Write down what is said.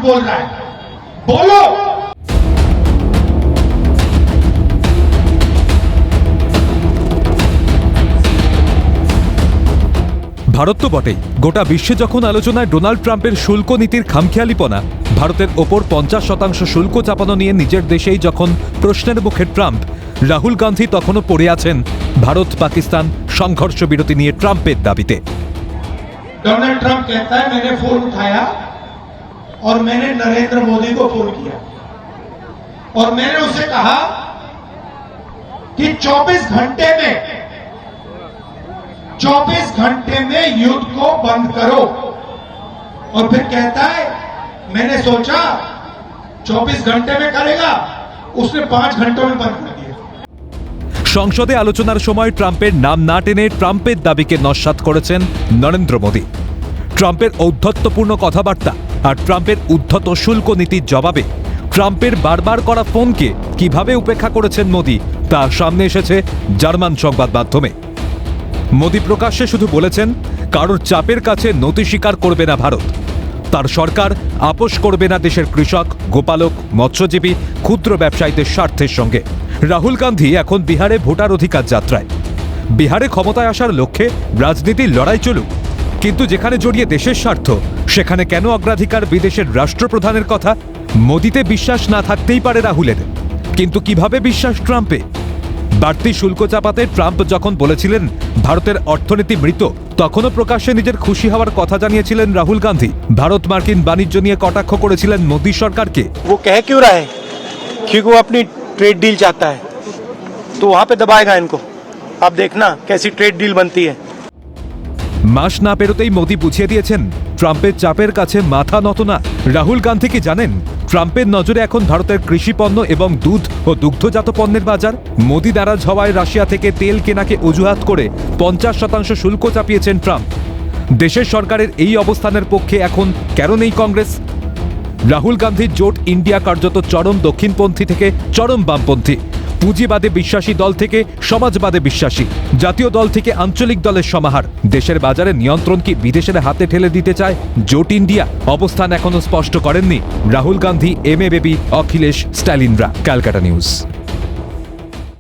बोल रहा है, बोलो। ভারত তো বটেই, গোটা বিশ্বে যখন আলোচনায় ডোনাল্ড ট্রাম্পের শুল্ক নীতির খামখেয়ালিপনা, ভারতের ওপর 50% শুল্ক চাপানো নিয়ে নিজের দেশেই যখন প্রশ্নের মুখে ট্রাম্প, রাহুল গান্ধী তখনও পড়ে আছেন ভারত পাকিস্তান সংঘর্ষ বিরতি নিয়ে ট্রাম্পের দাবিতে। डोनाल्ड ट्रंप कहता है मैंने फोन उठाया और मैंने नरेंद्र मोदी को फोन किया और मैंने उसे कहा कि 24 घंटे में युद्ध को बंद करो। और फिर कहता है मैंने सोचा 24 घंटे में करेगा, उसने 5 घंटों में बंद कर दिया। সংসদে আলোচনার সময় ট্রাম্পের নাম না টেনে ট্রাম্পের দাবিকে নস্যাৎ করেছেন নরেন্দ্র মোদী। ট্রাম্পের ঔদ্ধত্যপূর্ণ কথাবার্তা আর ট্রাম্পের উদ্ধত শুল্ক নীতির জবাবে ট্রাম্পের বারবার করা ফোনকে কিভাবে উপেক্ষা করেছেন মোদী তা সামনে এসেছে জার্মান সংবাদ মাধ্যমে। মোদী প্রকাশ্যে শুধু বলেছেন কারোর চাপের কাছে নতি স্বীকার করবে না ভারত, তার সরকার আপোষ করবে না দেশের কৃষক, গোপালক, মৎস্যজীবী, ক্ষুদ্র ব্যবসায়ীদের স্বার্থের সঙ্গে। রাহুল গান্ধী এখন বিহারে ভোটার অধিকার যাত্রায়। বিহারে ক্ষমতায় আসার লক্ষ্যে রাজনীতির লড়াই চলুক, কিন্তু যেখানে জড়িয়ে দেশের স্বার্থ সেখানে কেন অগ্রাধিকার বিদেশের রাষ্ট্রপ্রধানের কথা? মোদিতে বিশ্বাস না থাকতেই পারে রাহুলের, কিন্তু কিভাবে বিশ্বাস ট্রাম্পে? বাড়তি শুল্ক চাপাতে ট্রাম্প যখন বলেছিলেন ভারতের অর্থনীতি মৃত, তখনও প্রকাশ্যে নিজের খুশি হওয়ার কথা জানিয়েছিলেন রাহুল গান্ধী। ভারত মার্কিন বাণিজ্য নিয়ে কটাক্ষ করেছিলেন মোদী সরকারকে। वो कह क्यों रहा है? क्योंकि वो अपनी ट्रेड डील चाहता है, तो वहां पे दबाएगा इनको। आप देखना कैसी ट्रेड डील बनती है। মাস না পেরোতেই মোদী বুঝিয়ে দিয়েছেন ট্রাম্পের চাপের কাছে মাথা নত না। রাহুল গান্ধী কি জানেন ট্রাম্পের নজরে এখন ভারতের কৃষি পণ্য এবং দুধ ও দুগ্ধজাত পণ্যের বাজার? মোদী নারাজ হওয়ায় রাশিয়া থেকে তেল কেনাকে অজুহাত করে 50% শুল্ক চাপিয়েছেন ট্রাম্প। দেশের সরকারের এই অবস্থানের পক্ষে এখন কেন নেই কংগ্রেস? রাহুল গান্ধীর জোট ইন্ডিয়া কার্যত চরম দক্ষিণপন্থী থেকে চরম বামপন্থী, পুঁজিবাদে বিশ্বাসী দল থেকে সমাজবাদে বিশ্বাসী, জাতীয় দল থেকে আঞ্চলিক দলের সমাহার। দেশের বাজারে নিয়ন্ত্রণ কি বিদেশের হাতে ঠেলে দিতে চায় জোট ইন্ডিয়া? অবস্থান এখনো স্পষ্ট করেননি Rahul Gandhi, M A baby, Akhilesh, স্ট্যালিনরা। Calcutta news.